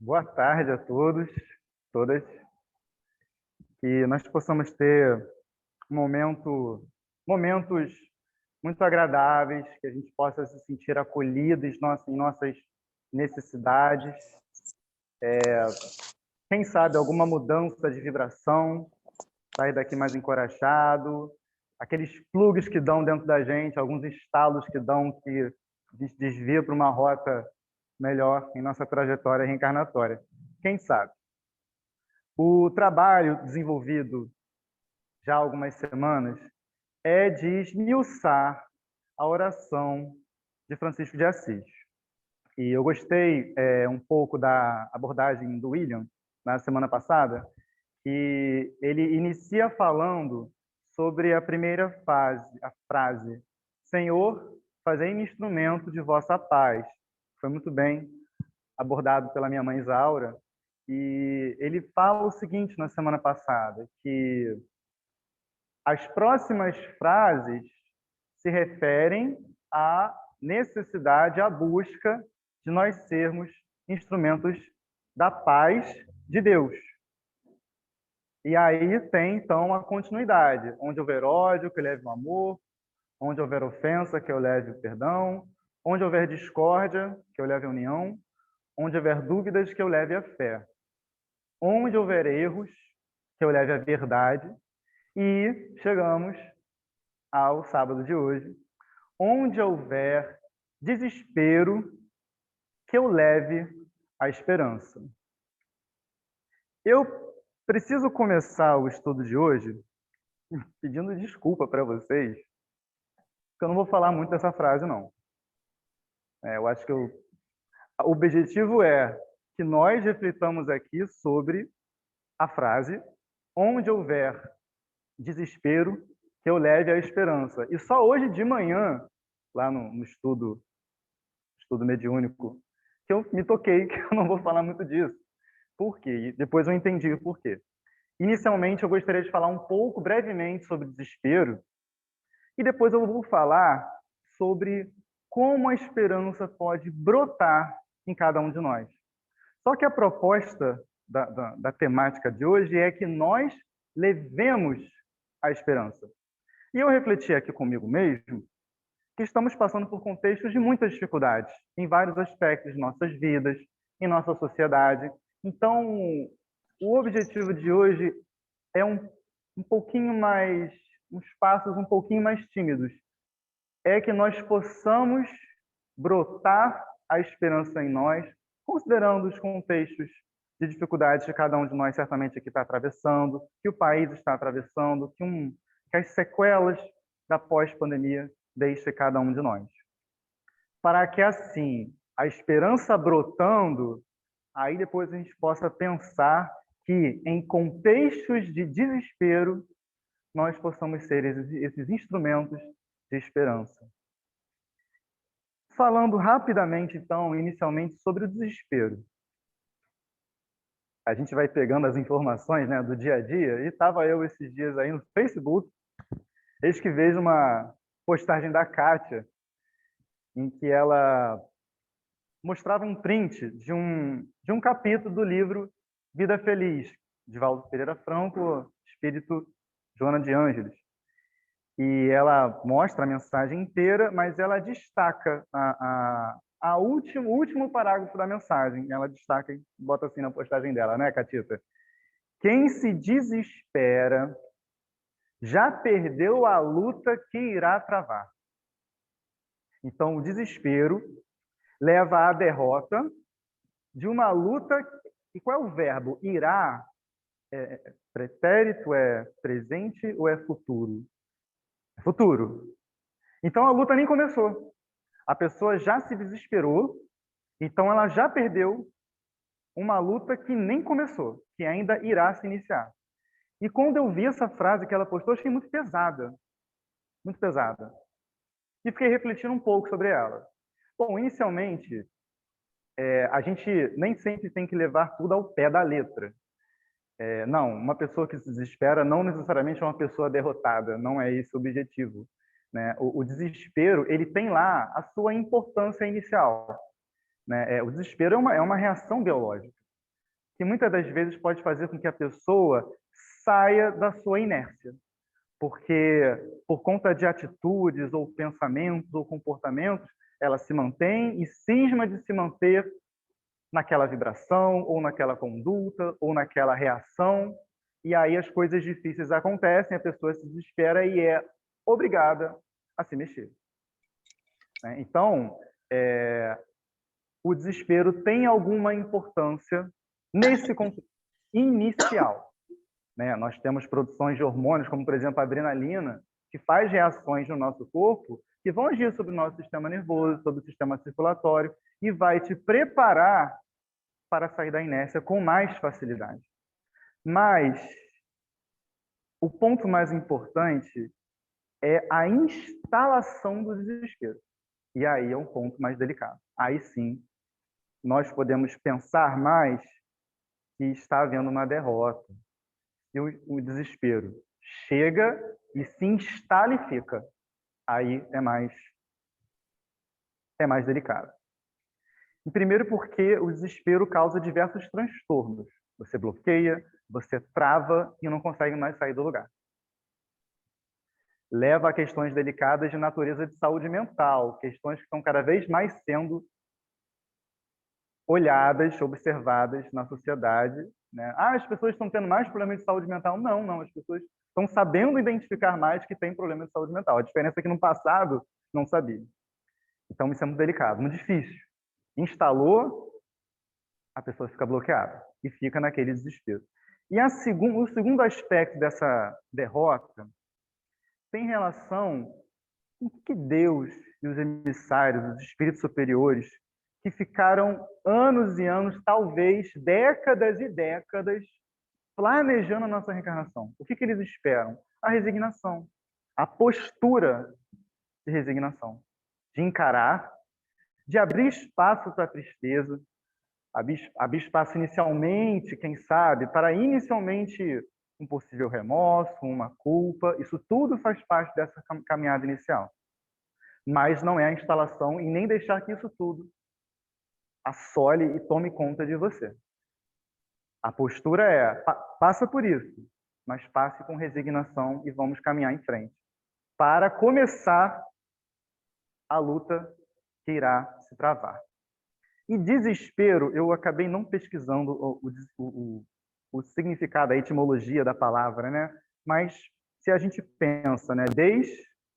Boa tarde a todos, todas. Que nós possamos ter momentos muito agradáveis, que a gente possa se sentir acolhidos em nossas necessidades. Quem sabe alguma mudança de vibração, sair daqui mais encorajado, aqueles plugs que dão dentro da gente, alguns estalos que dão que desvia para uma rota melhor em nossa trajetória reencarnatória. Quem sabe? O trabalho desenvolvido já há algumas semanas é de esmiuçar a oração de Francisco de Assis. E eu gostei um pouco da abordagem do William na semana passada, que ele inicia falando sobre a primeira frase: Senhor, fazei-me instrumento de vossa paz. Foi muito bem abordado pela minha mãe Isaura. E ele fala o seguinte na semana passada, que as próximas frases se referem à necessidade, à busca de nós sermos instrumentos da paz de Deus. E aí tem, então, a continuidade. Onde houver ódio, que eu leve o amor. Onde houver ofensa, que eu leve o perdão. Onde houver discórdia, que eu leve a união. Onde houver dúvidas, que eu leve a fé. Onde houver erros, que eu leve a verdade. E chegamos ao sábado de hoje. Onde houver desespero, que eu leve a esperança. Eu preciso começar o estudo de hoje pedindo desculpa para vocês, porque eu não vou falar muito dessa frase, não. Eu acho que o objetivo é que nós reflitamos aqui sobre a frase onde houver desespero, que eu leve a esperança. E só hoje de manhã, lá no estudo mediúnico, que eu me toquei que eu não vou falar muito disso. Por quê? E depois eu entendi o porquê. Inicialmente, eu gostaria de falar um pouco, brevemente, sobre desespero, e depois eu vou falar sobre como a esperança pode brotar em cada um de nós. Só que a proposta da temática de hoje é que nós levemos a esperança. E eu refleti aqui comigo mesmo que estamos passando por contextos de muitas dificuldades, em vários aspectos de nossas vidas, em nossa sociedade. Então, o objetivo de hoje é um pouquinho mais, uns passos um pouquinho mais tímidos. É que nós possamos brotar a esperança em nós, considerando os contextos de dificuldades que cada um de nós certamente aqui está atravessando, que o país está atravessando, que as sequelas da pós-pandemia deixem cada um de nós. Para que assim, a esperança brotando, aí depois a gente possa pensar que em contextos de desespero, nós possamos ser esses instrumentos de esperança. Falando rapidamente, então, inicialmente, sobre o desespero. A gente vai pegando as informações, né, do dia a dia, e estava eu esses dias aí no Facebook, eis que vejo uma postagem da Kátia, em que ela mostrava um print de um capítulo do livro Vida Feliz, de Valdo Pereira Franco, Espírito Joana de Ângeles. E ela mostra a mensagem inteira, mas ela destaca o último parágrafo da mensagem. Ela destaca e bota assim na postagem dela, né, Catita? Quem se desespera já perdeu a luta que irá travar. Então, o desespero leva à derrota de uma luta. E qual é o verbo? Irá é pretérito, é presente ou é futuro? É futuro. Então, a luta nem começou. A pessoa já se desesperou, então ela já perdeu uma luta que nem começou, que ainda irá se iniciar. E quando eu vi essa frase que ela postou, eu achei muito pesada. Muito pesada. E fiquei refletindo um pouco sobre ela. Bom, inicialmente, a gente nem sempre tem que levar tudo ao pé da letra. Não, uma pessoa que se desespera não necessariamente é uma pessoa derrotada, não é esse o objetivo. Né? O desespero, ele tem lá a sua importância inicial. Né? O desespero é uma reação biológica. que muitas das vezes pode fazer com que a pessoa saia da sua inércia, porque por conta de atitudes ou pensamentos ou comportamentos, ela se mantém e cisma de se manter naquela vibração, ou naquela conduta, ou naquela reação, e aí as coisas difíceis acontecem, a pessoa se desespera e é obrigada a se mexer. Então, o desespero tem alguma importância nesse contexto inicial. Nós temos produções de hormônios, como, por exemplo, a adrenalina, que faz reações no nosso corpo que vão agir sobre o nosso sistema nervoso, sobre o sistema circulatório, e vai te preparar para sair da inércia com mais facilidade. Mas o ponto mais importante é a instalação do desespero. E aí é um ponto mais delicado. Aí sim, nós podemos pensar mais que está havendo uma derrota. E o desespero chega e se instala e fica. Aí é mais delicado. E primeiro porque o desespero causa diversos transtornos. Você bloqueia, você trava e não consegue mais sair do lugar. Leva a questões delicadas de natureza de saúde mental, questões que estão cada vez mais sendo olhadas, observadas na sociedade. As pessoas estão tendo mais problemas de saúde mental? Não. As pessoas estão sabendo identificar mais que têm problemas de saúde mental. A diferença é que no passado não sabia. Então isso é muito delicado, muito difícil. Instalou, a pessoa fica bloqueada e fica naquele desespero. E o segundo aspecto dessa derrota tem relação com o que Deus e os emissários, os espíritos superiores, que ficaram anos e anos, talvez décadas e décadas, planejando a nossa reencarnação. O que eles esperam? A resignação, a postura de resignação, de encarar, de abrir espaço para a tristeza, abrir espaço inicialmente, quem sabe, para inicialmente um possível remorso, uma culpa. Isso tudo faz parte dessa caminhada inicial. Mas não é a instalação e nem deixar que isso tudo assole e tome conta de você. A postura é, passa por isso, mas passe com resignação e vamos caminhar em frente. Para começar a luta que irá se travar. E desespero, eu acabei não pesquisando o significado, a etimologia da palavra, Mas se a gente pensa,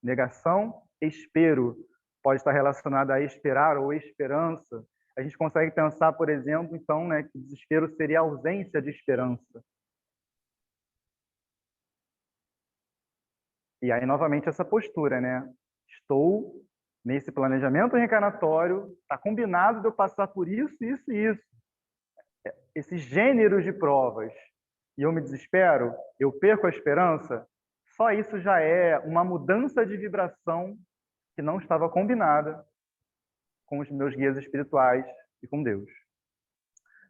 negação, espero, pode estar relacionado a esperar ou esperança, a gente consegue pensar, por exemplo, então, que desespero seria a ausência de esperança. E aí, novamente, essa postura, Estou nesse planejamento reencarnatório, está combinado de eu passar por isso, isso e isso. Esses gêneros de provas, e eu me desespero, eu perco a esperança, só isso já é uma mudança de vibração que não estava combinada com os meus guias espirituais e com Deus.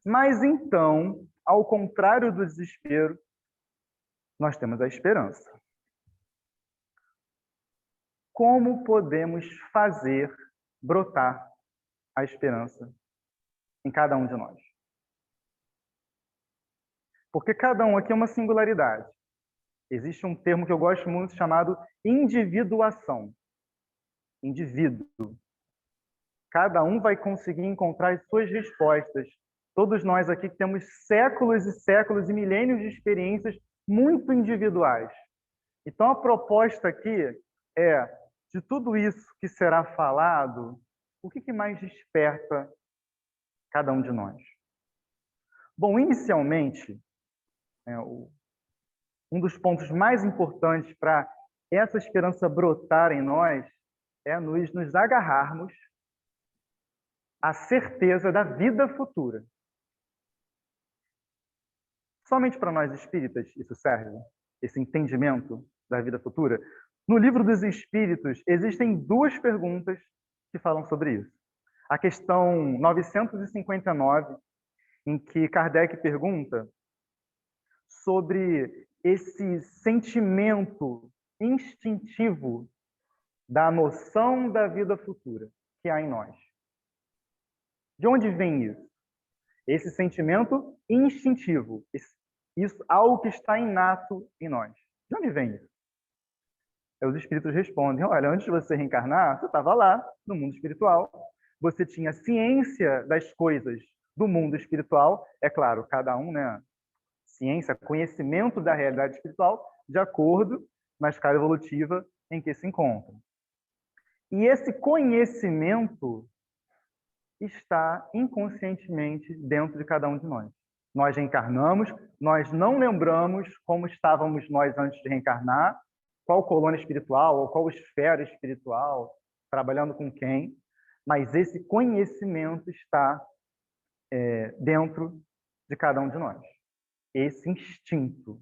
Mas então, ao contrário do desespero, nós temos a esperança. Como podemos fazer brotar a esperança em cada um de nós? Porque cada um aqui é uma singularidade. Existe um termo que eu gosto muito chamado individuação. Indivíduo. Cada um vai conseguir encontrar as suas respostas. Todos nós aqui temos séculos e séculos e milênios de experiências muito individuais. Então, a proposta aqui é, de tudo isso que será falado, o que mais desperta cada um de nós? Bom, inicialmente, um dos pontos mais importantes para essa esperança brotar em nós é nos agarrarmos à certeza da vida futura. Somente para nós espíritas isso serve? Esse entendimento da vida futura? No Livro dos Espíritos, existem duas perguntas que falam sobre isso. A questão 959, em que Kardec pergunta sobre esse sentimento instintivo da noção da vida futura que há em nós. De onde vem isso? Esse sentimento instintivo, isso, algo que está inato em nós. De onde vem isso? Os espíritos respondem: olha, antes de você reencarnar, você estava lá, no mundo espiritual, você tinha ciência das coisas do mundo espiritual, é claro, cada um, né? Ciência, conhecimento da realidade espiritual, de acordo na escala evolutiva em que se encontra. E esse conhecimento está inconscientemente dentro de cada um de nós. Nós reencarnamos, nós não lembramos como estávamos nós antes de reencarnar, qual colônia espiritual ou qual esfera espiritual, trabalhando com quem, mas esse conhecimento está dentro de cada um de nós. Esse instinto.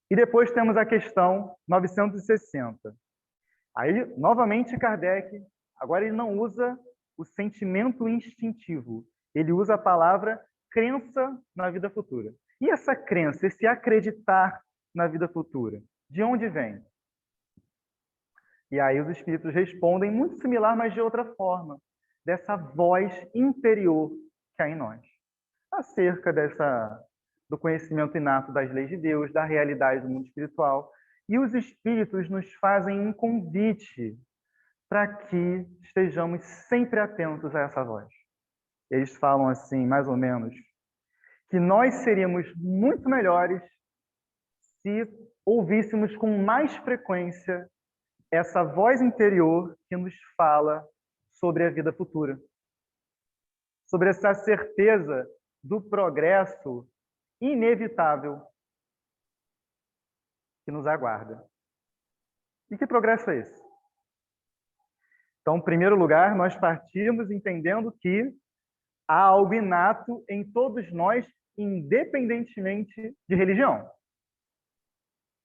E depois temos a questão 960. Aí, novamente, Kardec, agora ele não usa o sentimento instintivo, ele usa a palavra crença na vida futura. E essa crença, esse acreditar na vida futura, de onde vem? E aí os espíritos respondem muito similar, mas de outra forma, dessa voz interior que há em nós, acerca do conhecimento inato das leis de Deus, da realidade do mundo espiritual. E os espíritos nos fazem um convite para que estejamos sempre atentos a essa voz. Eles falam assim, mais ou menos, que nós seríamos muito melhores se ouvíssemos com mais frequência essa voz interior que nos fala sobre a vida futura, sobre essa certeza do progresso inevitável que nos aguarda. E que progresso é esse? Então, em primeiro lugar, nós partimos entendendo que há algo inato em todos nós, independentemente de religião.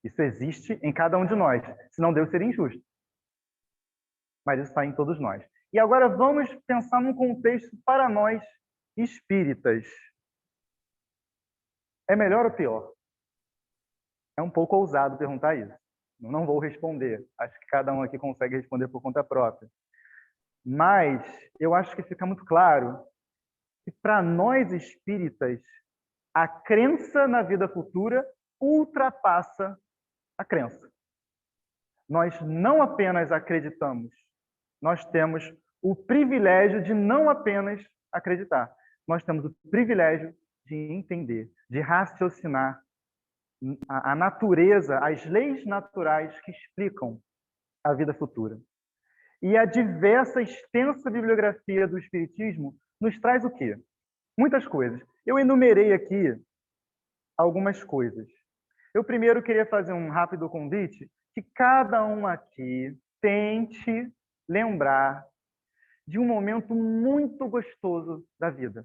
Isso existe em cada um de nós, senão Deus seria injusto. Mas isso está em todos nós. E agora vamos pensar num contexto para nós espíritas. É melhor ou pior? É um pouco ousado perguntar isso. Eu não vou responder. Acho que cada um aqui consegue responder por conta própria. Mas eu acho que fica muito claro que para nós espíritas, a crença na vida futura ultrapassa a crença. Nós não apenas acreditamos, nós temos o privilégio de não apenas acreditar. Nós temos o privilégio de entender, de raciocinar a natureza, as leis naturais que explicam a vida futura. E a diversa, extensa bibliografia do Espiritismo nos traz o quê? Muitas coisas. Eu enumerei aqui algumas coisas. Eu primeiro queria fazer um rápido convite que cada um aqui tente lembrar de um momento muito gostoso da vida,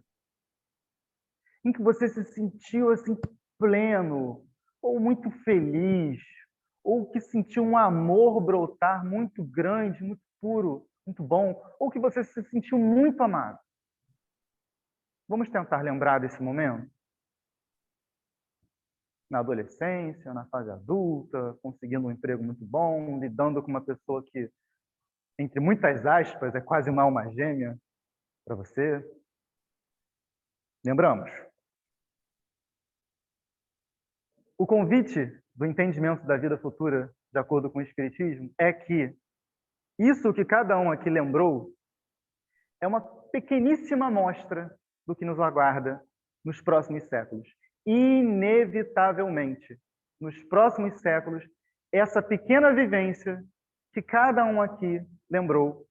em que você se sentiu assim pleno, ou muito feliz, ou que sentiu um amor brotar muito grande, muito puro, muito bom, ou que você se sentiu muito amado. Vamos tentar lembrar desse momento? Na adolescência, na fase adulta, conseguindo um emprego muito bom, lidando com uma pessoa que, entre muitas aspas, é quase uma alma gêmea para você. Lembramos? O convite do entendimento da vida futura, de acordo com o Espiritismo, é que isso que cada um aqui lembrou é uma pequeníssima amostra do que nos aguarda nos próximos séculos. Inevitavelmente, nos próximos séculos, essa pequena vivência que cada um aqui lembrou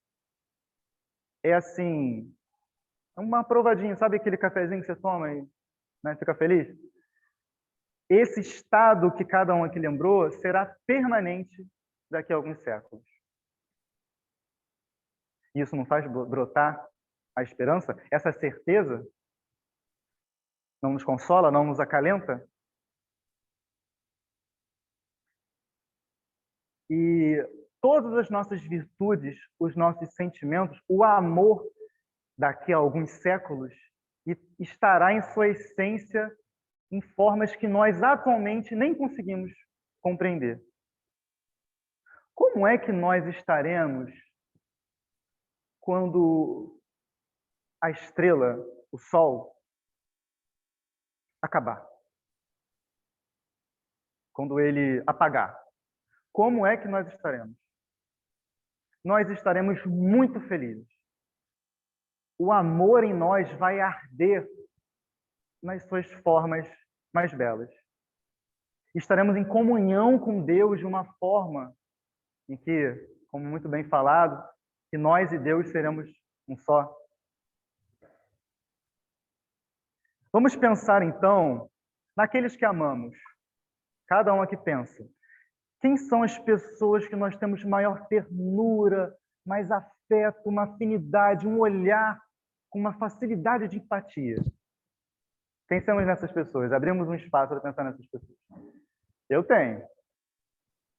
é assim, uma provadinha, sabe aquele cafezinho que você toma e, né, fica feliz? Esse estado que cada um aqui lembrou será permanente daqui a alguns séculos. Isso não faz brotar a esperança? Essa certeza não nos consola, não nos acalenta? E todas as nossas virtudes, os nossos sentimentos, o amor daqui a alguns séculos estará em sua essência em formas que nós atualmente nem conseguimos compreender. Como é que nós estaremos quando a estrela, o sol acabar, quando ele apagar, como é que nós estaremos? Nós estaremos muito felizes. O amor em nós vai arder nas suas formas mais belas. Estaremos em comunhão com Deus de uma forma em que, como muito bem falado, que nós e Deus seremos um só. Vamos pensar, então, naqueles que amamos. Cada um aqui pensa. Quem são as pessoas que nós temos maior ternura, mais afeto, uma afinidade, um olhar com uma facilidade de empatia? Pensamos nessas pessoas. Abrimos um espaço para pensar nessas pessoas. Eu tenho.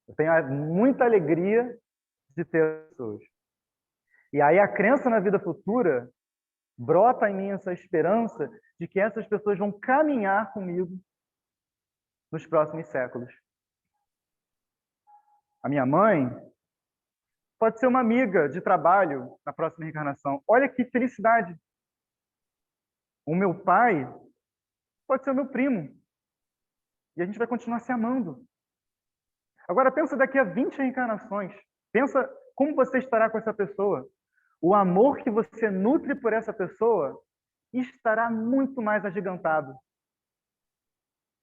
Eu tenho muita alegria de ter pessoas. E aí a crença na vida futura brota em mim essa esperança de que essas pessoas vão caminhar comigo nos próximos séculos. A minha mãe pode ser uma amiga de trabalho na próxima reencarnação. Olha que felicidade! O meu pai pode ser o meu primo. E a gente vai continuar se amando. Agora pensa daqui a 20 reencarnações. Pensa como você estará com essa pessoa. O amor que você nutre por essa pessoa estará muito mais agigantado,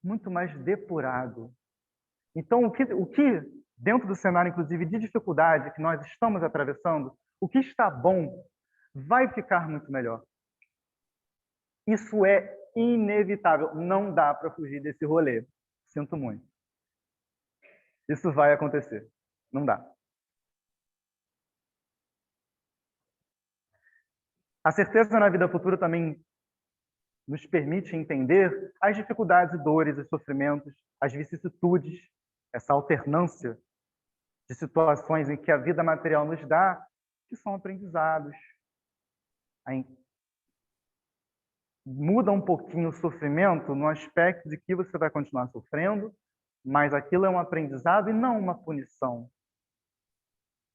muito mais depurado. Então, o que dentro do cenário, inclusive, de dificuldade que nós estamos atravessando, o que está bom vai ficar muito melhor. Isso é inevitável. Não dá para fugir desse rolê. Sinto muito. Isso vai acontecer. Não dá. A certeza na vida futura também nos permite entender as dificuldades e dores, os sofrimentos, as vicissitudes, essa alternância de situações em que a vida material nos dá, que são aprendizados. Aí muda um pouquinho o sofrimento no aspecto de que você vai continuar sofrendo, mas aquilo é um aprendizado e não uma punição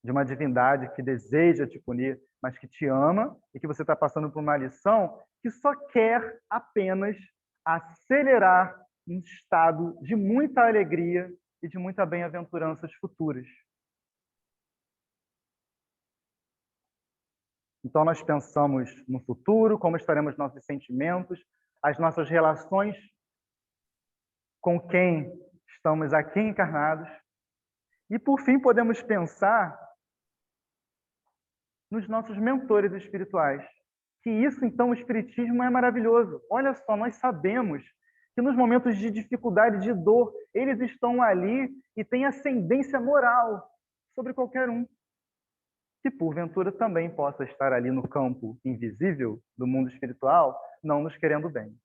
de uma divindade que deseja te punir, mas que te ama e que você está passando por uma lição que só quer apenas acelerar um estado de muita alegria e de muita bem-aventuranças futuras. Então, nós pensamos no futuro, como estaremos nossos sentimentos, as nossas relações com quem estamos aqui encarnados. E, por fim, podemos pensar nos nossos mentores espirituais. Que isso, então, o Espiritismo é maravilhoso. Olha só, nós sabemos que nos momentos de dificuldade, de dor, eles estão ali e têm ascendência moral sobre qualquer um. Que, porventura, também possa estar ali no campo invisível do mundo espiritual, não nos querendo bem.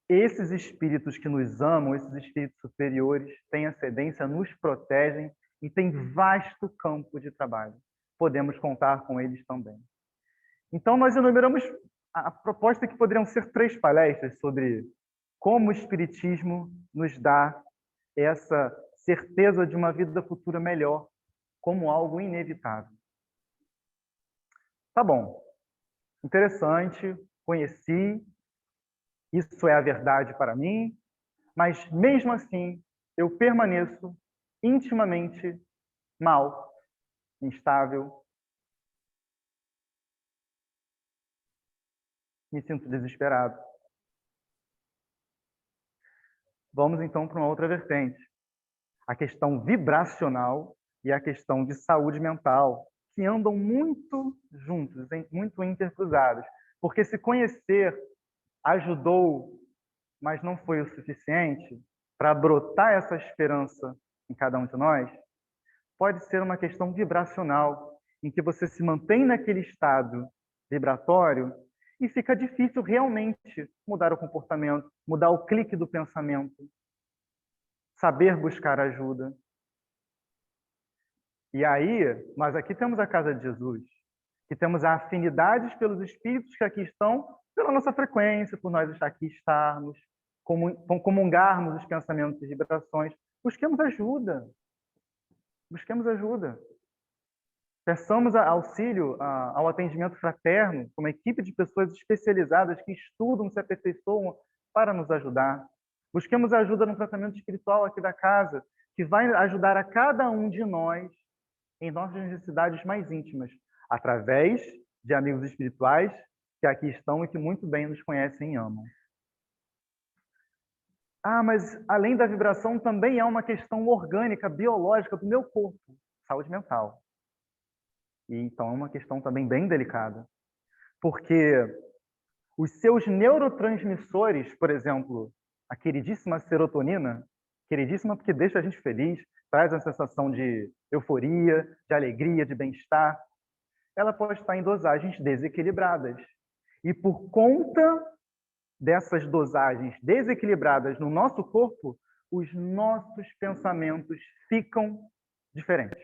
Esses espíritos que nos amam, esses espíritos superiores, têm ascendência, nos protegem e têm vasto campo de trabalho. Podemos contar com eles também. Então, nós enumeramos a proposta que poderiam ser 3 palestras sobre como o Espiritismo nos dá essa certeza de uma vida futura melhor como algo inevitável. Tá bom. Interessante, conheci, isso é a verdade para mim, mas mesmo assim eu permaneço intimamente mal, instável, me sinto desesperado. Vamos então para uma outra vertente, a questão vibracional e a questão de saúde mental, que andam muito juntos, muito intercruzados, porque se conhecer ajudou, mas não foi o suficiente para brotar essa esperança em cada um de nós, pode ser uma questão vibracional, em que você se mantém naquele estado vibratório e fica difícil realmente mudar o comportamento, mudar o clique do pensamento, saber buscar ajuda. E aí, nós aqui temos a Casa de Jesus, que temos afinidades pelos espíritos que aqui estão, pela nossa frequência, por nós aqui estarmos, comungarmos os pensamentos e vibrações. Busquemos ajuda. Busquemos ajuda. Peçamos auxílio ao atendimento fraterno, com uma equipe de pessoas especializadas que estudam, se aperfeiçoam para nos ajudar. Busquemos ajuda no tratamento espiritual aqui da casa, que vai ajudar a cada um de nós em nossas necessidades mais íntimas, através de amigos espirituais que aqui estão e que muito bem nos conhecem e amam. Mas além da vibração, também há uma questão orgânica, biológica do meu corpo, saúde mental. E então é uma questão também bem delicada, porque os seus neurotransmissores, por exemplo, a queridíssima serotonina, queridíssima porque deixa a gente feliz, traz a sensação de euforia, de alegria, de bem-estar, ela pode estar em dosagens desequilibradas. E por conta dessas dosagens desequilibradas no nosso corpo, os nossos pensamentos ficam diferentes.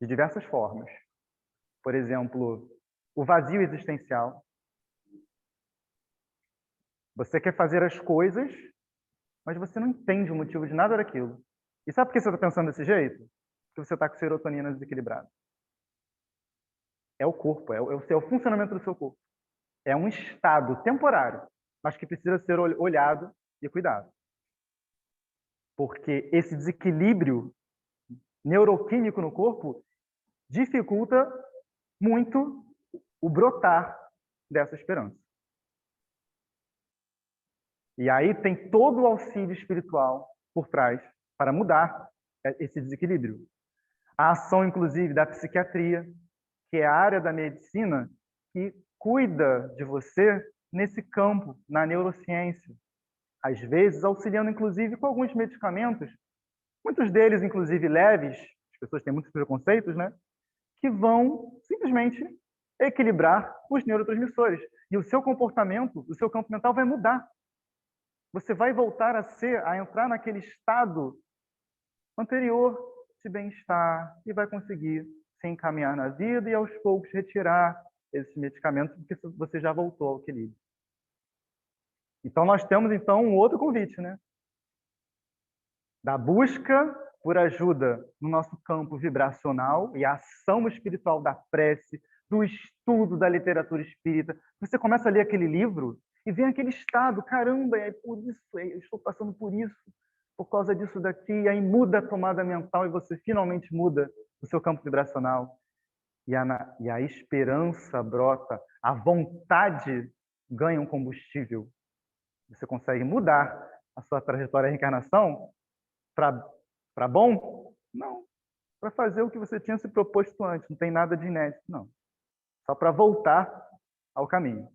De diversas formas. Por exemplo, o vazio existencial. Você quer fazer as coisas, mas você não entende o motivo de nada daquilo. E sabe por que você está pensando desse jeito? Porque você está com serotonina desequilibrada. É o corpo, é o funcionamento do seu corpo. É um estado temporário, mas que precisa ser olhado e cuidado. Porque esse desequilíbrio neuroquímico no corpo dificulta muito o brotar dessa esperança. E aí tem todo o auxílio espiritual por trás para mudar esse desequilíbrio. A ação, inclusive, da psiquiatria, que é a área da medicina que cuida de você nesse campo, na neurociência. Às vezes, auxiliando, inclusive, com alguns medicamentos, muitos deles, inclusive, leves, as pessoas têm muitos preconceitos, né? Que vão simplesmente equilibrar os neurotransmissores. E o seu comportamento, o seu campo mental vai mudar. Você vai voltar a entrar naquele estado anterior de bem-estar e vai conseguir se encaminhar na vida e aos poucos retirar esses medicamentos, porque você já voltou ao equilíbrio. Então nós temos então um outro convite, né? Da busca por ajuda no nosso campo vibracional e a ação espiritual da prece, do estudo da literatura espírita. Você começa a ler aquele livro e vem aquele estado, caramba, é por isso, eu estou passando por isso, por causa disso daqui, e aí muda a tomada mental e você finalmente muda o seu campo vibracional. E a esperança brota, a vontade ganha um combustível. Você consegue mudar a sua trajetória de reencarnação para bom? Não. Para fazer o que você tinha se proposto antes. Não tem nada de inédito, não. Só para voltar ao caminho.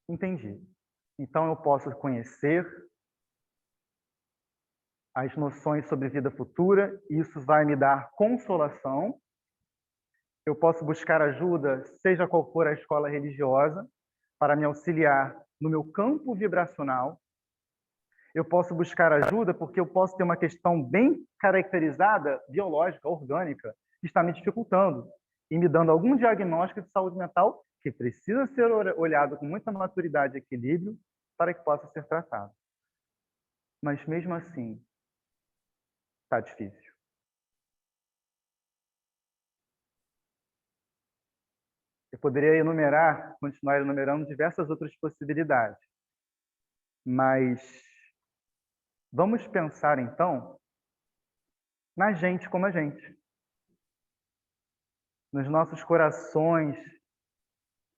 Entendi. Então eu posso conhecer as noções sobre vida futura, e isso vai me dar consolação. Eu posso buscar ajuda, seja qual for a escola religiosa, para me auxiliar no meu campo vibracional. Eu posso buscar ajuda porque eu posso ter uma questão bem caracterizada, biológica, orgânica, que está me dificultando e me dando algum diagnóstico de saúde mental que precisa ser olhado com muita maturidade e equilíbrio para que possa ser tratado. Mas mesmo assim, está difícil. Eu poderia continuar enumerando diversas outras possibilidades, mas vamos pensar então na gente como a gente, nos nossos corações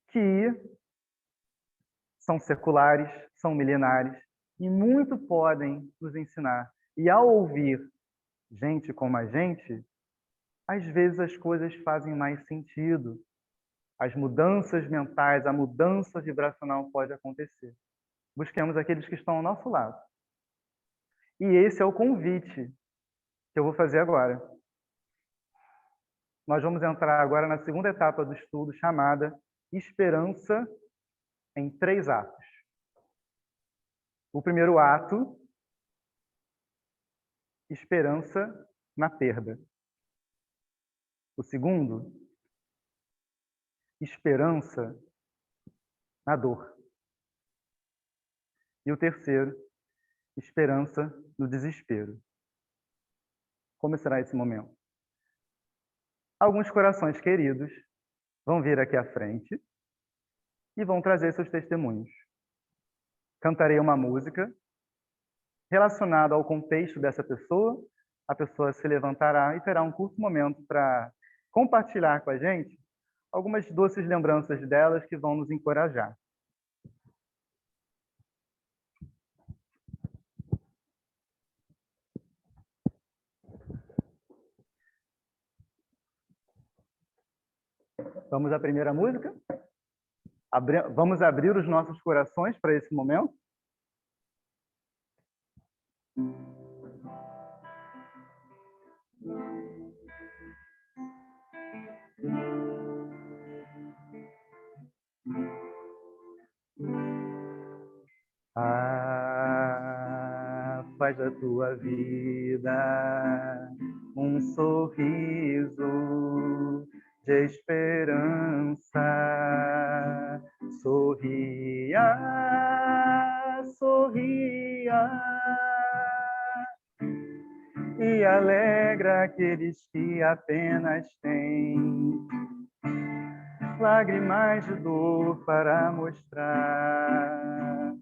que são seculares, são milenares e muito podem nos ensinar. E ao ouvir gente como a gente, às vezes as coisas fazem mais sentido. As mudanças mentais, a mudança vibracional pode acontecer. Busquemos aqueles que estão ao nosso lado. E esse é o convite que eu vou fazer agora. Nós vamos entrar agora na segunda etapa do estudo, chamada Esperança em 3 atos. O primeiro ato, esperança na perda. O segundo, esperança na dor. E o terceiro, esperança no desespero. Como será esse momento? Alguns corações queridos vão vir aqui à frente e vão trazer seus testemunhos. Cantarei uma música relacionada ao contexto dessa pessoa, a pessoa se levantará e terá um curto momento para compartilhar com a gente algumas doces lembranças delas que vão nos encorajar. Vamos à primeira música? Vamos abrir os nossos corações para esse momento? Faz da tua vida um sorriso de esperança. Sorria, sorria e alegra aqueles que apenas têm lágrimas de dor para mostrar.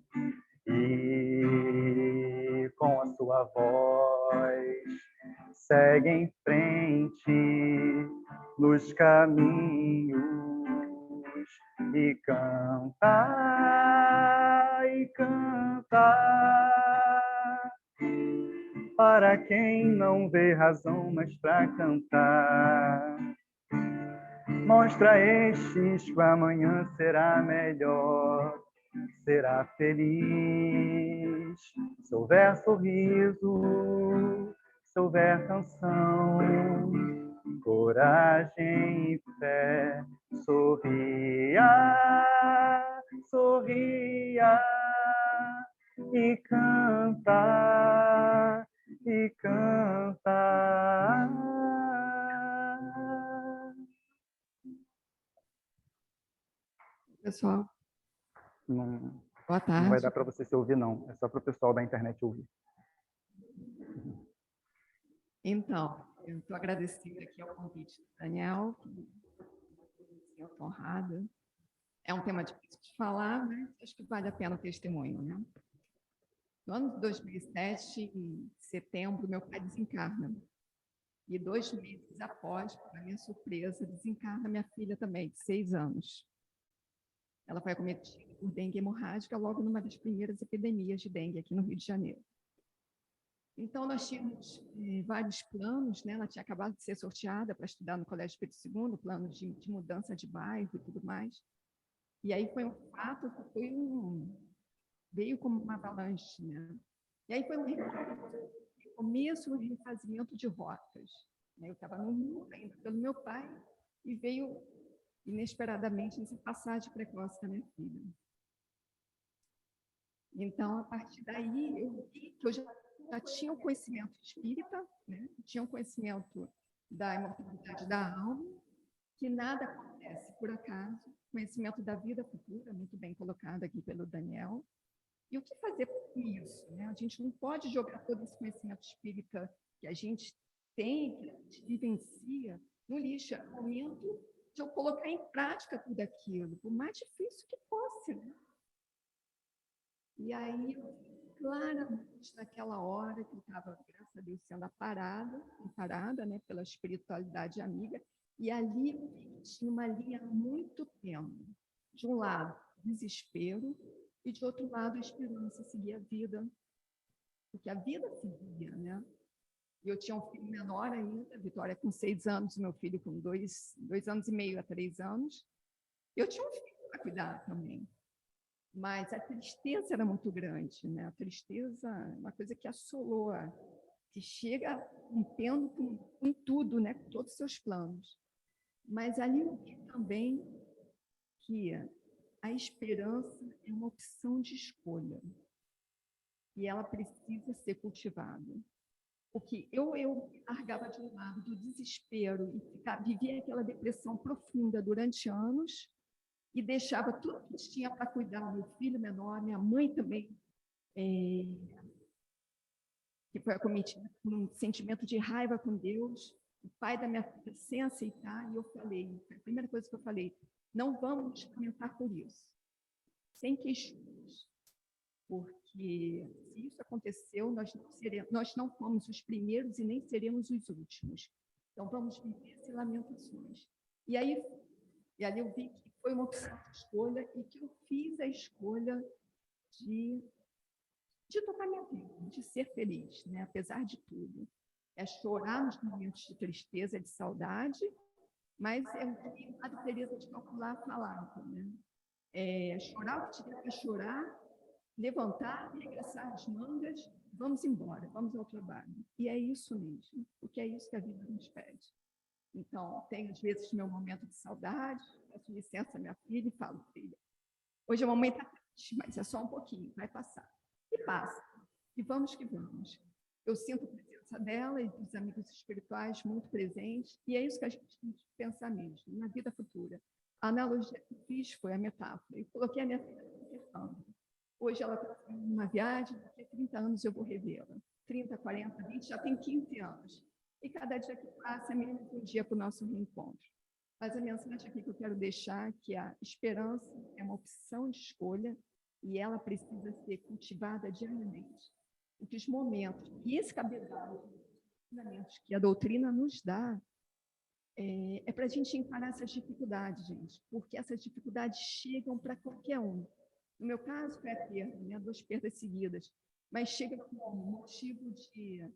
E com a sua voz segue em frente nos caminhos e canta, e canta. Para quem não vê razão, mas para cantar, mostra a estes que amanhã será melhor, será feliz. Se houver sorriso, se houver canção, coragem e fé, sorria, sorria e canta, e canta. Pessoal, Não, boa tarde. não vai dar para você se ouvir, não. É só para o pessoal da internet ouvir. Então, eu estou agradecida aqui ao convite do Daniel, eu estou honrada. É um tema difícil de falar, mas acho que vale a pena o testemunho, né? No ano de 2007, em setembro, meu pai desencarna. E 2 meses após, para minha surpresa, desencarna minha filha também, de 6 anos. Ela foi acometida por dengue hemorrágica logo numa das primeiras epidemias de dengue aqui no Rio de Janeiro. Então, nós tínhamos vários planos, né? Ela tinha acabado de ser sorteada para estudar no Colégio Pedro II, plano de mudança de bairro e tudo mais. E aí foi um fato que veio como uma avalanche, né? E aí foi um começo do refazimento de rotas. Eu estava no Rio, ainda pelo meu pai, e veio inesperadamente essa passagem precoce da minha filha. Então, a partir daí, eu vi que eu já tinha o conhecimento espírita, né? Tinha o conhecimento da imortalidade da alma, que nada acontece por acaso, conhecimento da vida futura, muito bem colocado aqui pelo Daniel. E o que fazer com isso, né? A gente não pode jogar todo esse conhecimento espírita que a gente tem, que a gente vivencia, no lixo. É o momento de eu colocar em prática tudo aquilo, por mais difícil que fosse, né? E aí, claramente, naquela hora que eu estava, graças a Deus, sendo amparada, né, pela espiritualidade amiga, e ali tinha uma linha muito tênue. De um lado, desespero, e de outro lado, a esperança, seguir a vida, porque a vida seguia, né? E eu tinha um filho menor ainda, a Vitória com 6 anos, meu filho com 2 anos e meio a 3 anos. Eu tinha um filho para cuidar também. Mas a tristeza era muito grande, né? A tristeza é uma coisa que assolou, que chega rompendo com tudo, né? Com todos os seus planos. Mas ali eu vi também que a esperança é uma opção de escolha e ela precisa ser cultivada. Porque eu largava de um lado do desespero e vivia aquela depressão profunda durante anos e deixava tudo que tinha para cuidar do meu filho menor, minha mãe também que foi acometida por um sentimento de raiva com Deus, o pai da minha filha sem aceitar, e eu falei, a primeira coisa que eu falei, não vamos lamentar por isso, sem queixumes, porque se isso aconteceu, nós não fomos os primeiros e nem seremos os últimos. Então, vamos viver sem lamentações. E ali eu vi que foi uma opção de escolha e que eu fiz a escolha de tocar minha vida, de ser feliz, né? Apesar de tudo. É chorar nos momentos de tristeza, de saudade, mas é o que a Teresa de Calcutá falava, né? Chorar o que tiver para chorar, levantar, arregaçar as mangas, vamos embora, vamos ao trabalho. E é isso mesmo, porque é isso que a vida nos pede. Então, tenho às vezes meu momento de saudade, peço licença à minha filha e falo, filha, hoje a mamãe está triste, mas é só um pouquinho, vai passar. E passa. E vamos que vamos. Eu sinto a presença dela e dos amigos espirituais muito presentes, e é isso que a gente tem que pensar mesmo, na vida futura. A analogia que eu fiz foi a metáfora. Eu coloquei a minha filha conversando. Hoje ela está numa viagem, daqui a 30 anos eu vou revê-la. 30, 40, 20, já tem 15 anos. E cada dia que passa é menos um dia para o nosso reencontro. Mas a mensagem aqui que eu quero deixar é que a esperança é uma opção de escolha e ela precisa ser cultivada diariamente. Porque os momentos, e esse cabedal que a doutrina nos dá, é para a gente encarar essas dificuldades, gente, porque essas dificuldades chegam para qualquer um. No meu caso, foi a perda, né? 2 perdas seguidas, mas chega como motivo de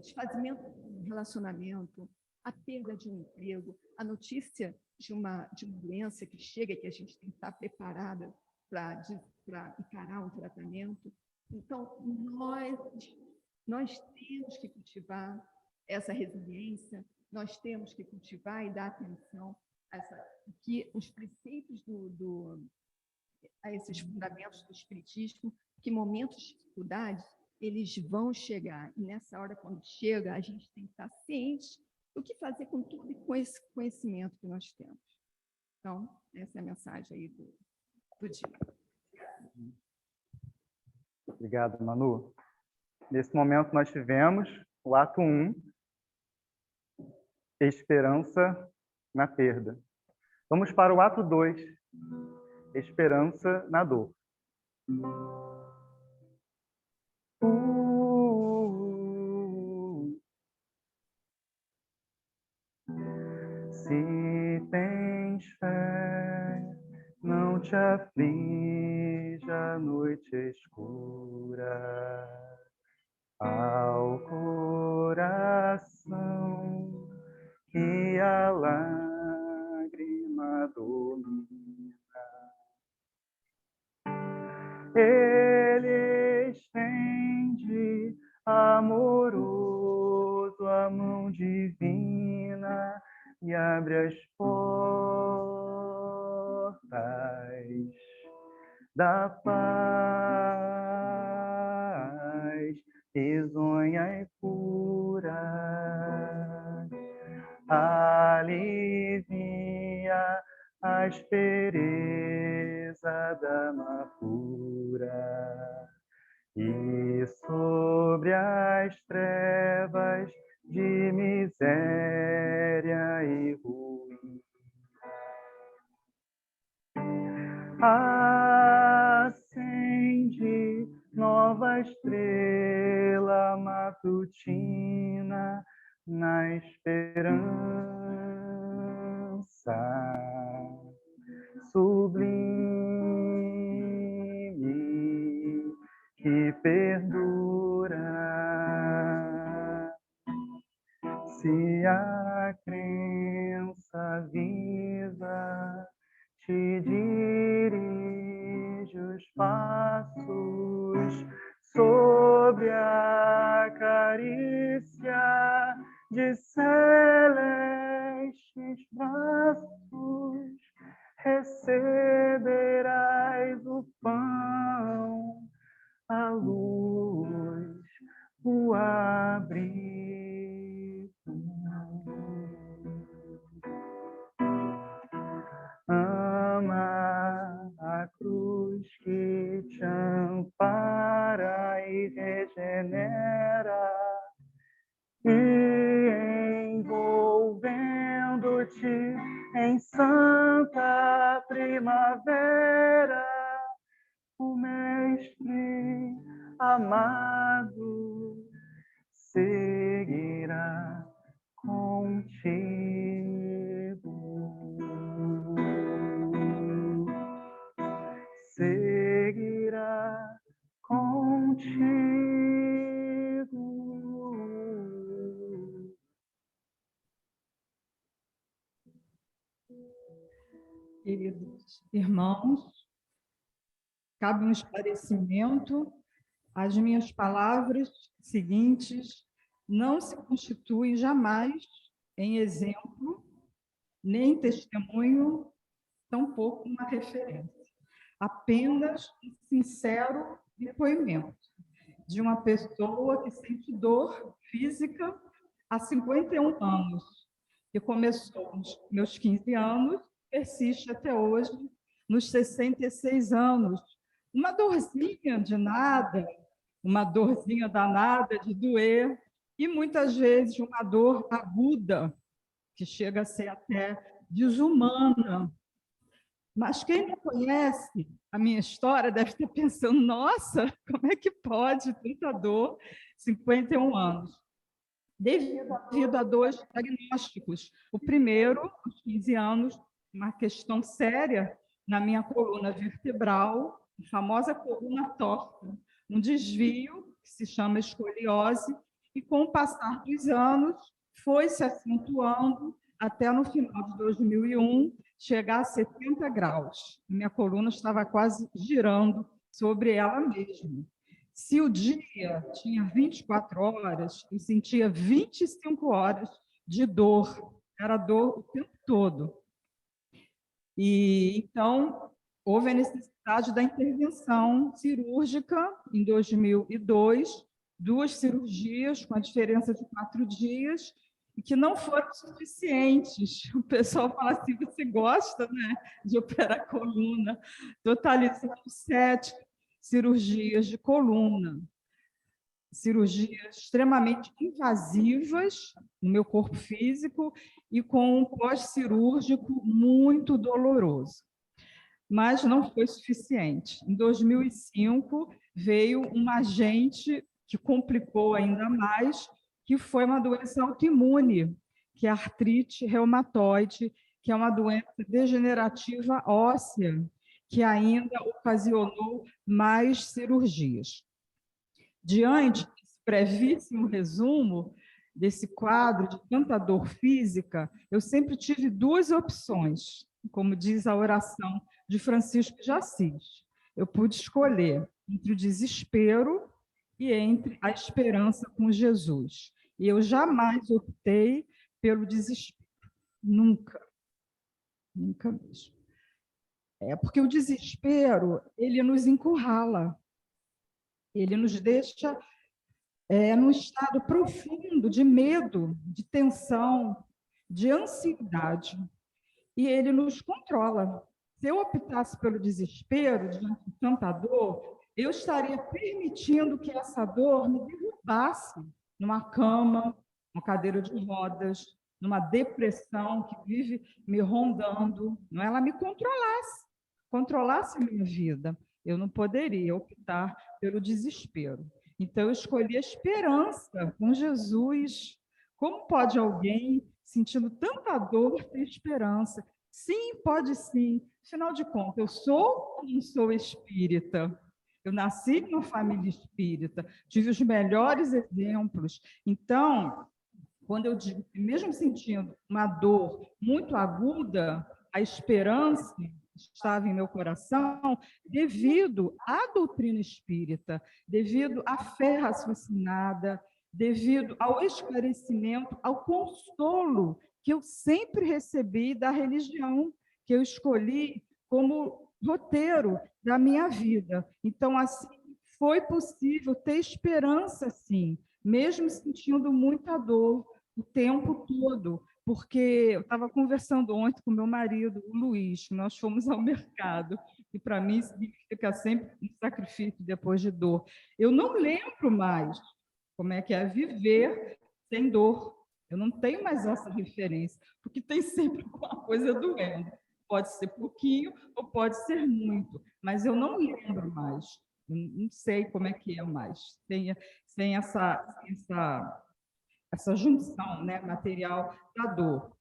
desfazimento do relacionamento, a perda de um emprego, a notícia de uma doença que chega, que a gente tem que estar preparada para encarar um tratamento. Então, nós temos que cultivar essa resiliência, nós temos que cultivar e dar atenção que os preceitos a esses fundamentos do espiritismo, que momentos de dificuldade eles vão chegar. E nessa hora, quando chega, a gente tem que estar ciente do que fazer com tudo e com esse conhecimento que nós temos. Então, essa é a mensagem aí do dia. Obrigado, Manu. Nesse momento, nós tivemos o ato 1, esperança na perda. Vamos para o ato 2, esperança na dor. Se tens fé, não te aflija a noite escura, ao coração que a lágrima domina. Ele estende amoroso a mão divina e abre as portas da paz, risonha e pura, alivia a aspereza da amargura e sobre as trevas de miséria e ruína acende nova estrela matutina na esperança sublime que perdura. Se a crença viva te dirige os passos sob a carícia de celestes braços, receberás o pão, a luz, o abrigo. Ama a cruz que te ampara e regenera amado seguirá contigo. Seguirá contigo. Queridos irmãos, cabe um esclarecimento. As minhas palavras seguintes não se constituem jamais em exemplo, nem testemunho, tampouco uma referência. Apenas um sincero depoimento de uma pessoa que sente dor física há 51 anos, que começou nos meus 15 anos, persiste até hoje, nos 66 anos. Uma dorzinha de nada, uma dorzinha danada de doer, e muitas vezes uma dor aguda, que chega a ser até desumana. Mas quem não conhece a minha história deve estar pensando, nossa, como é que pode tanta dor, 51 anos? Devido a dois diagnósticos. O primeiro, aos 15 anos, uma questão séria na minha coluna vertebral, a famosa coluna torta, um desvio que se chama escoliose, e com o passar dos anos foi se acentuando até no final de 2001 chegar a 70 graus. Minha coluna estava quase girando sobre ela mesma. Se o dia tinha 24 horas, eu sentia 25 horas de dor. Era dor o tempo todo. E então houve a necessidade da intervenção cirúrgica em 2002, 2 cirurgias com a diferença de 4 dias, e que não foram suficientes. O pessoal fala assim, você gosta, né, de operar a coluna, totalizando 7 cirurgias de coluna, cirurgias extremamente invasivas no meu corpo físico e com um pós-cirúrgico muito doloroso. Mas não foi suficiente. Em 2005, veio um agente que complicou ainda mais, que foi uma doença autoimune, que é a artrite reumatoide, que é uma doença degenerativa óssea, que ainda ocasionou mais cirurgias. Diante desse brevíssimo resumo desse quadro de tanta dor física, eu sempre tive 2 opções, como diz a oração de Francisco de Assis. Eu pude escolher entre o desespero e entre a esperança com Jesus. E eu jamais optei pelo desespero. Nunca. Nunca mesmo. Porque o desespero, ele nos encurrala. Ele nos deixa num estado profundo de medo, de tensão, de ansiedade. E ele nos controla. Se eu optasse pelo desespero, diante de tanta dor, eu estaria permitindo que essa dor me derrubasse numa cama, numa cadeira de rodas, numa depressão que vive me rondando. Não, ela me controlasse a minha vida. Eu não poderia optar pelo desespero. Então, eu escolhi a esperança com Jesus. Como pode alguém, sentindo tanta dor, ter esperança? Sim, pode sim. Afinal de contas, eu sou ou não sou espírita? Eu nasci numa família espírita, tive os melhores exemplos. Então, quando eu digo, mesmo sentindo uma dor muito aguda, a esperança estava em meu coração devido à doutrina espírita, devido à fé raciocinada, devido ao esclarecimento, ao consolo que eu sempre recebi da religião, que eu escolhi como roteiro da minha vida. Então, assim, foi possível ter esperança, sim, mesmo sentindo muita dor o tempo todo, porque eu estava conversando ontem com meu marido, o Luiz, nós fomos ao mercado, e para mim significa sempre um sacrifício depois de dor. Eu não lembro mais como é que é viver sem dor. Eu não tenho mais essa referência, porque tem sempre alguma coisa doendo. Pode ser pouquinho ou pode ser muito, mas eu não lembro mais. Eu não sei como é que é mais, sem essa junção, né, material da dor.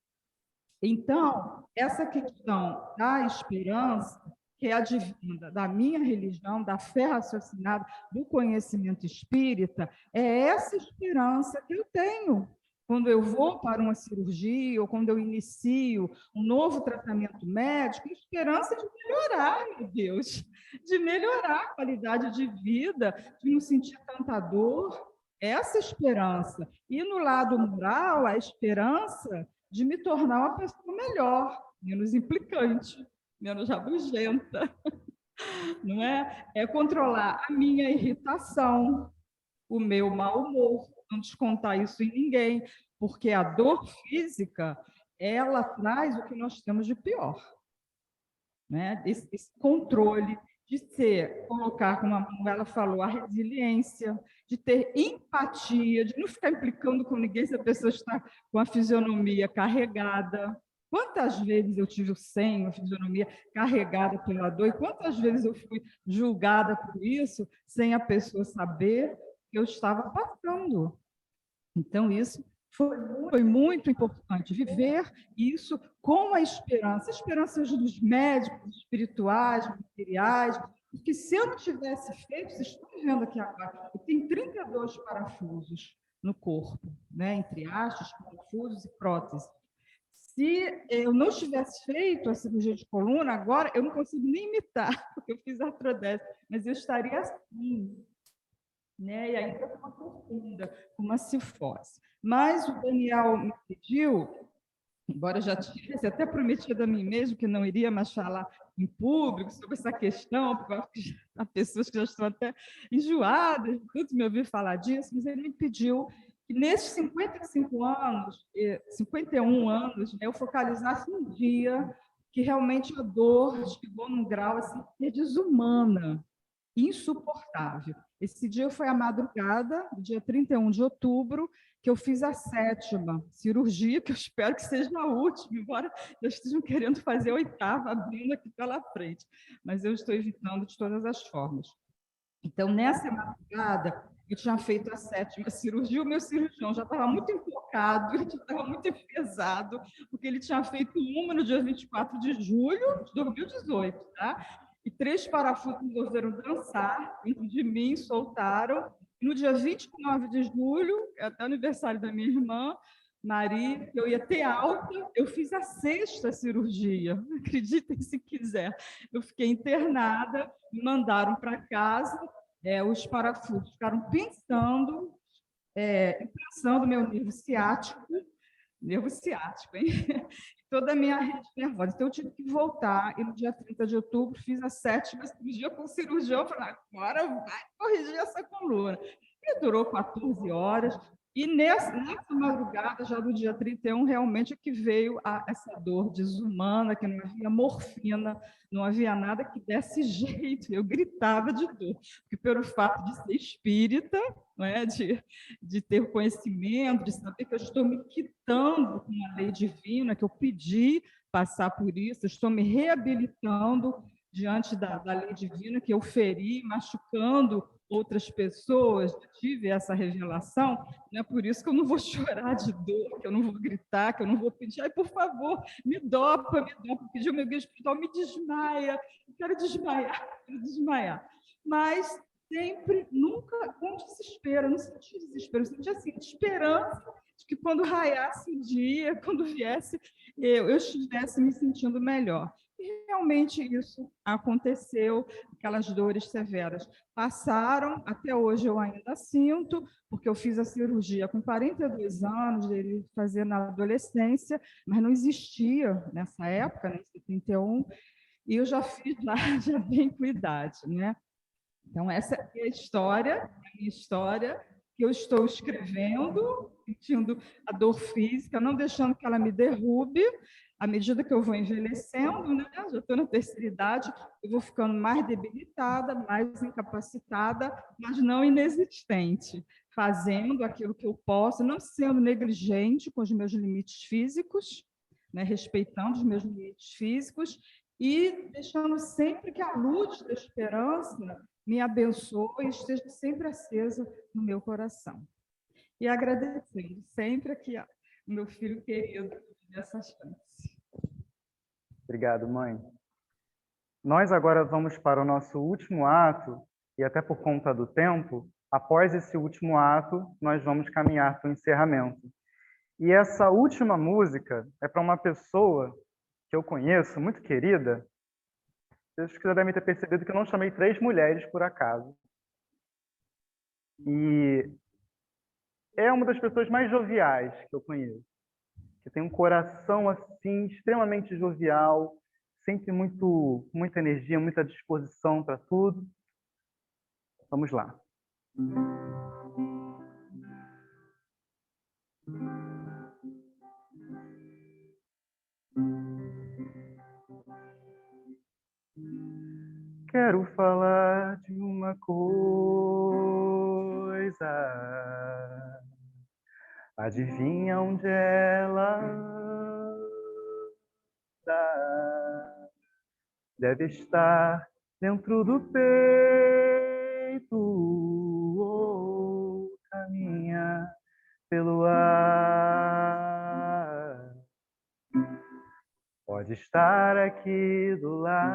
Então, essa questão da esperança, que é advinda da minha religião, da fé raciocinada, do conhecimento espírita, é essa esperança que eu tenho. Quando eu vou para uma cirurgia ou quando eu inicio um novo tratamento médico, esperança de melhorar, meu Deus, de melhorar a qualidade de vida, de não sentir tanta dor. Essa esperança. E no lado moral, a esperança de me tornar uma pessoa melhor, menos implicante, menos rabugenta, não é? É controlar a minha irritação, o meu mau humor, não descontar isso em ninguém, porque a dor física, ela traz o que nós temos de pior, né? Esse controle de ser, colocar, como ela falou, a resiliência, de ter empatia, de não ficar implicando com ninguém se a pessoa está com a fisionomia carregada. Quantas vezes eu tive o senho, a fisionomia carregada pela dor, e quantas vezes eu fui julgada por isso, sem a pessoa saber que eu estava passando. Então, isso foi muito importante, viver isso com a esperança dos médicos, espirituais, materiais, porque se eu não tivesse feito, vocês estão vendo aqui agora, eu tenho 32 parafusos no corpo, né, entre hastes, parafusos e próteses. Se eu não tivesse feito a cirurgia de coluna, agora eu não consigo nem imitar, porque eu fiz artrodese, mas eu estaria assim, né? E ainda com uma profunda, com uma cifose. Mas o Daniel me pediu, embora eu já tivesse até prometido a mim mesmo que não iria mais falar em público sobre essa questão, porque há pessoas que já estão até enjoadas de tanto me ouvir falar disso, mas ele me pediu que nesses 55 anos, 51 anos, eu focalizasse um dia que realmente a dor chegou num grau assim, desumana, insuportável. Esse dia foi a madrugada, dia 31 de outubro, que eu fiz a 7ª cirurgia, que eu espero que seja a última, embora eu estejam querendo fazer a 8ª, abrindo aqui pela frente, mas eu estou evitando de todas as formas. Então, nessa madrugada, eu tinha feito a 7ª cirurgia, o meu cirurgião já estava muito enfocado, já estava muito pesado, porque ele tinha feito uma no dia 24 de julho de 2018, tá? E 3 parafusos resolveram dançar dentro de mim, soltaram. E no dia 29 de julho, até o aniversário da minha irmã, Maria, eu ia ter alta, eu fiz a 6ª cirurgia, acreditem se quiser. Eu fiquei internada, me mandaram para casa, os parafusos ficaram pensando meu nervo ciático, hein? Toda a minha rede nervosa. Então, eu tive que voltar, e no dia 30 de outubro fiz a 7ª cirurgia com o cirurgião, falei, agora vai corrigir essa coluna. E durou 14 horas, e nessa madrugada, já do dia 31, realmente é que veio essa dor desumana, que não havia morfina, não havia nada que desse jeito, eu gritava de dor, porque pelo fato de ser espírita, não é? de ter conhecimento, de saber que eu estou me quitando com a lei divina, que eu pedi passar por isso, eu estou me reabilitando diante da lei divina que eu feri, machucando outras pessoas, eu tive essa revelação, não é por isso que eu não vou chorar de dor, que eu não vou gritar, que eu não vou pedir, ai, por favor, me dopa, pedir o meu guia espiritual, me desmaia, eu quero desmaiar. Mas sempre, nunca com desespero, eu não senti desespero, eu senti assim, esperança de que quando raiasse o dia, quando viesse, eu estivesse me sentindo melhor. E realmente isso aconteceu, aquelas dores severas passaram, até hoje eu ainda sinto, porque eu fiz a cirurgia com 42 anos, ele fazia na adolescência, mas não existia nessa época, né, em 71, e eu já fiz lá, já bem com idade, né? Então, essa é a minha história, que eu estou escrevendo, sentindo a dor física, não deixando que ela me derrube. À medida que eu vou envelhecendo, né, já estou na terceira idade, eu vou ficando mais debilitada, mais incapacitada, mas não inexistente, fazendo aquilo que eu posso, não sendo negligente com os meus limites físicos, né, respeitando os meus limites físicos, e deixando sempre que a luz da esperança me abençoe e esteja sempre acesa no meu coração. E agradecer sempre aqui ao meu filho querido dessa chance. Obrigado, mãe. Nós agora vamos para o nosso último ato, e até por conta do tempo, após esse último ato, nós vamos caminhar para o encerramento. E essa última música é para uma pessoa que eu conheço, muito querida. Vocês já devem ter percebido que eu não chamei 3 mulheres por acaso. E é uma das pessoas mais joviais que eu conheço, que tem um coração assim extremamente jovial, sempre muita energia, muita disposição para tudo. Vamos lá. Quero falar de uma coisa. Adivinha onde ela anda? Deve estar dentro do peito ou caminha pelo ar. Pode estar aqui do lado,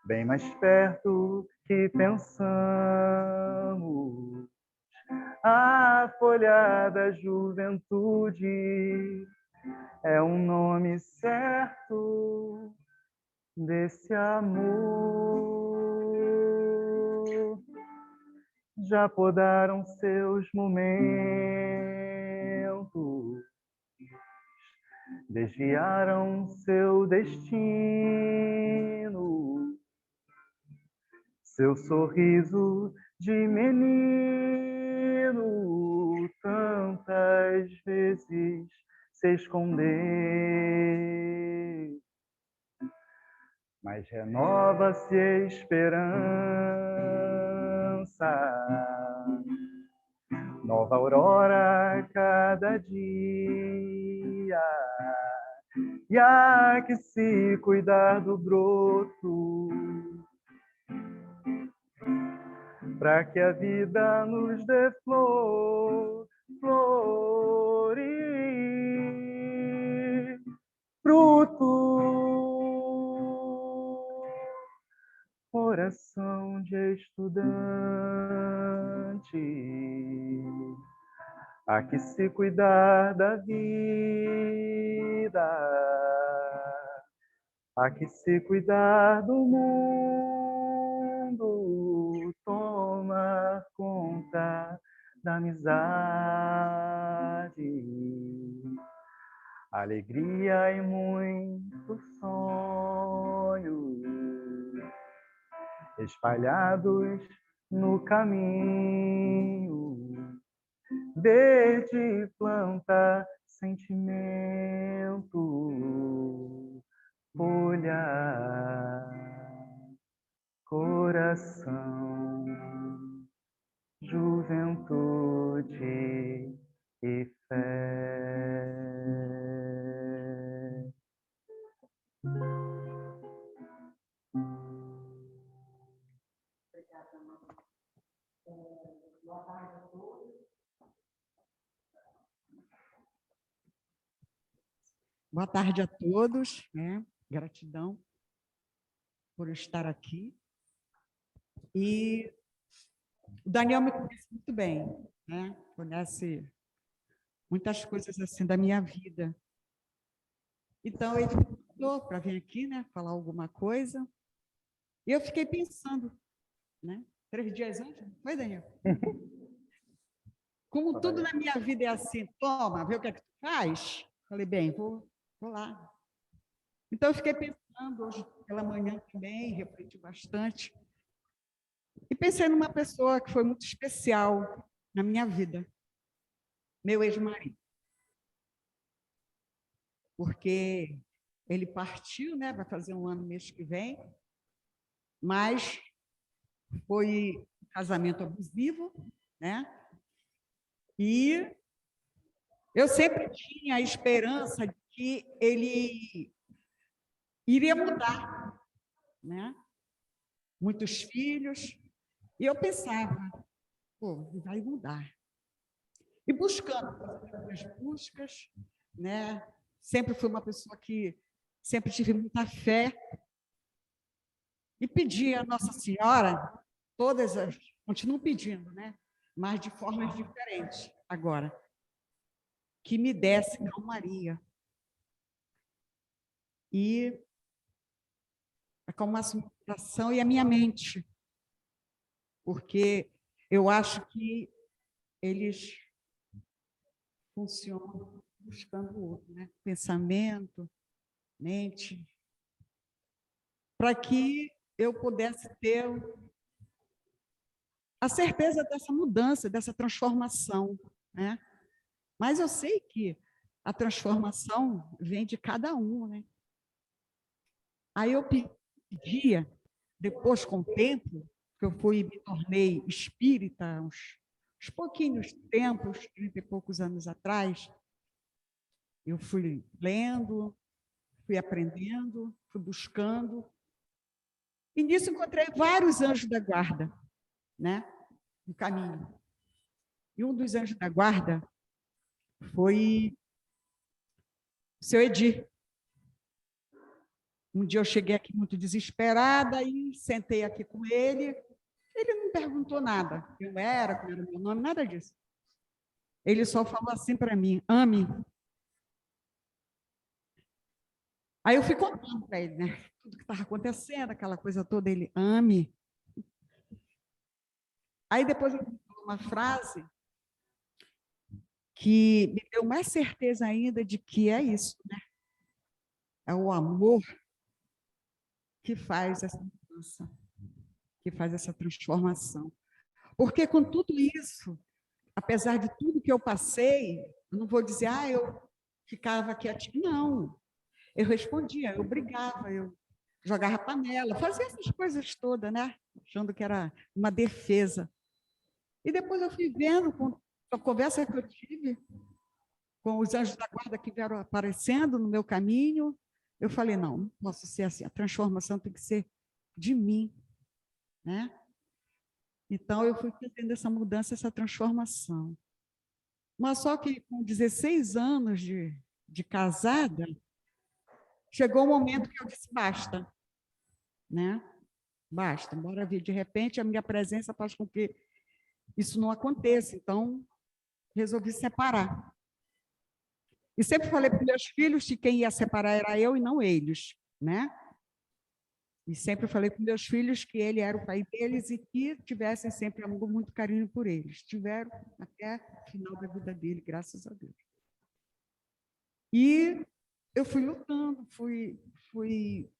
bem mais perto que pensamos. A folha da juventude é um nome certo desse amor. Já podaram seus momentos, desviaram seu destino. Seu sorriso de menino tantas vezes se escondeu, mas renova-se a esperança, nova aurora a cada dia, e há que se cuidar do broto, para que a vida nos dê flor, flor e fruto. Coração de estudante, há que se cuidar da vida, há que se cuidar do mundo, tomar conta da amizade, alegria e muito sonho, espalhados no caminho, verde planta sentimento, folha, coração, juventude e fé. Boa tarde a todos, né? Gratidão por estar aqui. E o Daniel me conhece muito bem, né? Conhece muitas coisas assim da minha vida. Então, ele me convidou para vir aqui, né? Falar alguma coisa. E eu fiquei pensando, né? 3 dias antes, não foi, Daniel? Como tudo na minha vida é assim, toma, vê o que é que tu faz. Falei, bem, vou lá. Então, eu fiquei pensando hoje pela manhã também, refleti bastante. E pensei numa pessoa que foi muito especial na minha vida, meu ex-marido. Porque ele partiu, né? Vai fazer 1 ano mês que vem, mas foi um casamento abusivo, né? E eu sempre tinha a esperança de que ele iria mudar, né? Muitos filhos, e eu pensava, pô, vai mudar. E buscando, fazendo as buscas, né? Sempre fui uma pessoa que sempre tive muita fé, e pedi a Nossa Senhora, continuo pedindo, né? Mas de formas diferentes agora, que me desse calmaria. E acalmasse o coração e a minha mente, porque eu acho que eles funcionam buscando o outro, né? Pensamento, mente, para que eu pudesse ter a certeza dessa mudança, dessa transformação, né? Mas eu sei que a transformação vem de cada um, né? Aí eu pedia, depois, com o tempo, que eu me tornei espírita, uns pouquinhos tempos, 30 e poucos anos atrás, eu fui lendo, fui aprendendo, fui buscando, e nisso encontrei vários anjos da guarda, né, no caminho. E um dos anjos da guarda foi o seu Edir. Um dia eu cheguei aqui muito desesperada e sentei aqui com ele. Ele não perguntou nada, qual era o meu nome, nada disso. Ele só falou assim para mim, ame. Aí eu fui contando para ele, né? Tudo que estava acontecendo, aquela coisa toda, ele, ame. Aí depois ele falou uma frase que me deu mais certeza ainda de que é isso, né? É o amor que faz essa mudança, que faz essa transformação. Porque com tudo isso, apesar de tudo que eu passei, eu não vou dizer, eu ficava quietinha, não. Eu respondia, eu brigava, eu jogava panela, fazia essas coisas todas, né? Achando que era uma defesa. E depois eu fui vendo, com a conversa que eu tive com os anjos da guarda que vieram aparecendo no meu caminho, eu falei, não posso ser assim, a transformação tem que ser de mim, né? Então, eu fui fazendo essa mudança, essa transformação. Mas só que com 16 anos de casada, chegou um momento que eu disse, basta, né? Basta, bora vir. De repente, a minha presença faz com que isso não aconteça. Então, resolvi separar. E sempre falei para os meus filhos que quem ia separar era eu e não eles, né? E sempre falei para os meus filhos que ele era o pai deles e que tivessem sempre amor, muito carinho por eles. Tiveram até o final da vida dele, graças a Deus. E eu fui lutando, fui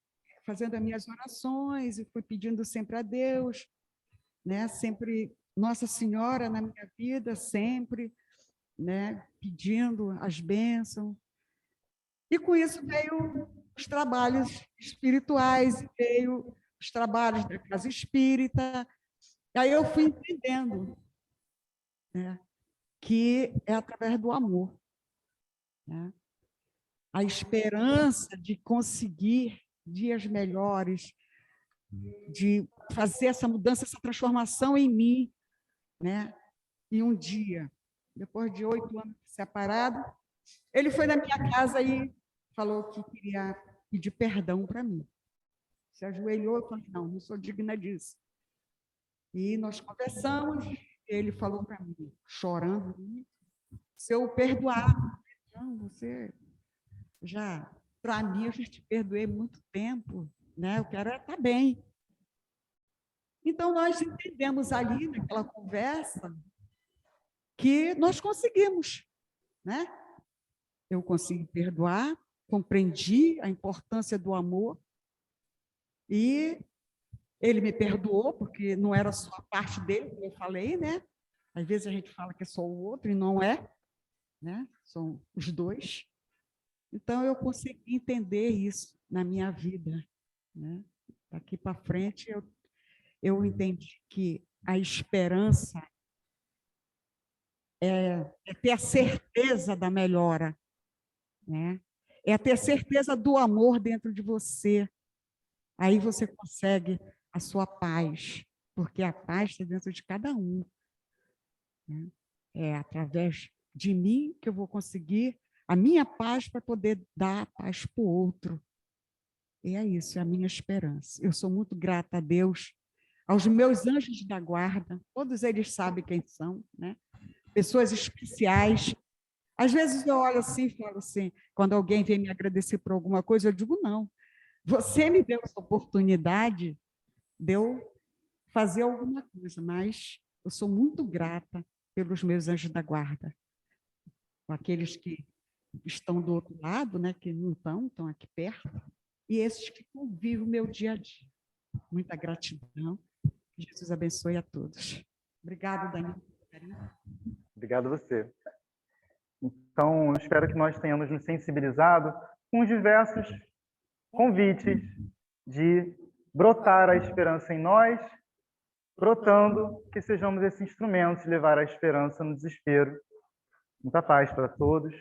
fazendo as minhas orações e fui pedindo sempre a Deus, né? Sempre Nossa Senhora na minha vida, sempre, né? Pedindo as bênçãos. E com isso veio os trabalhos espirituais, veio os trabalhos da casa espírita. Aí eu fui entendendo, né, que é através do amor, né? A esperança de conseguir dias melhores, de fazer essa mudança, essa transformação em mim, né? E um dia, depois de 8 anos separado, ele foi na minha casa e falou que queria pedir perdão para mim. Se ajoelhou, eu falei, não sou digna disso. E nós conversamos, ele falou para mim, chorando, se eu perdoar, não, você já, para mim, eu já te perdoei muito tempo, né? Eu quero estar bem. Então, nós entendemos ali, naquela conversa, que nós conseguimos, né? Eu consegui perdoar, compreendi a importância do amor e ele me perdoou, porque não era só a parte dele, como eu falei, né? Às vezes a gente fala que é só o outro e não é, né? São os dois. Então, eu consegui entender isso na minha vida, né? Daqui para frente, eu entendi que a esperança é ter a certeza da melhora, né? É ter certeza do amor dentro de você, Aí você consegue a sua paz, porque a paz está dentro de cada um, né? É através de mim que eu vou conseguir a minha paz para poder dar a paz para o outro. E é isso, é a minha esperança. Eu sou muito grata a Deus, aos meus anjos da guarda, todos eles sabem quem são, né? Pessoas especiais. Às vezes eu olho assim e falo assim, quando alguém vem me agradecer por alguma coisa, eu digo, não, você me deu essa oportunidade de eu fazer alguma coisa, mas eu sou muito grata pelos meus anjos da guarda, com aqueles que estão do outro lado, né, que não estão aqui perto, e esses que convivem o meu dia a dia. Muita gratidão. Jesus abençoe a todos. Obrigada, Daniel. Obrigado a você. Então, eu espero que nós tenhamos nos sensibilizado com os diversos convites de brotar a esperança em nós, brotando que sejamos esse instrumento de levar a esperança no desespero. Muita paz para todos.